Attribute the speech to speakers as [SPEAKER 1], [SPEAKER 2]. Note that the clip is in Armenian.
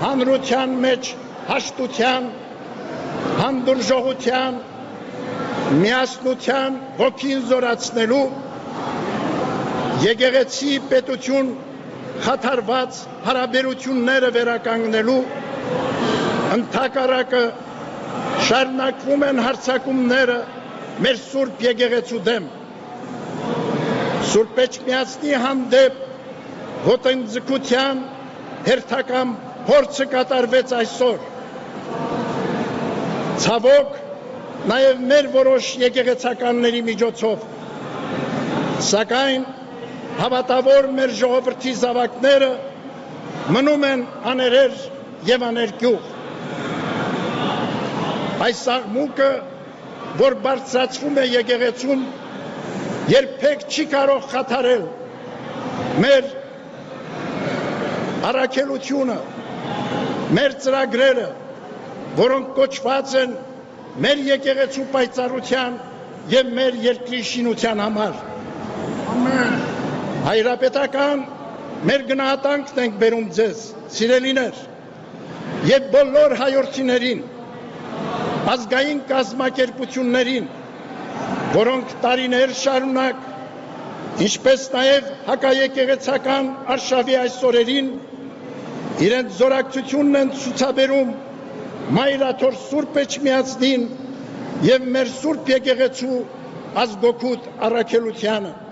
[SPEAKER 1] հանրության մեջ հաշտության, հանդուրժողության, միասնության ոգին զորացնելու, եկեղեցի պետություն խաթարված հարաբերությունները վերականգնելու, ընդհակառակը շարունակվում են հարձակումները մեր Սուրբ եկեղեցու դեմ։ Սուրբ Էջմիածնի հանդեպ ոտնձգության հերթական փորձը կատարվեց այսօր։ Ցավոք, նաև մեր որոշ եկեղեցականների միջոցով, սակայն հավատավոր մեր ժողովրդի զավակները մնում են աներեր եւ աներկյուղ։ Այս աղմուկը, որ բարձրացվում է եկեղեցում, երբեք չի կարող խաթարել մեր առաքելությունը, մեր ծրագրերը, որոնք կոչված են մեր եկեղեցու պայծառության եւ մեր երկրի շինության համար։ Հայրապետական մեր գնահատանքն ենք բերում ձեզ, սիրելիներ, եւ բոլոր հայրենիներին, ազգային կազմակերպություններին, որոնք տարիներ շարունակ, ինչպես նաև հակաեկեղեցական արշավի այս օրերին, իրենց զորակցությունն են ցուցաբերում Մայրաթոր Սուրբ Էջմիածնին եւ մեր Սուրբ եկեղեցու ազգօգուտ առաքելությանը։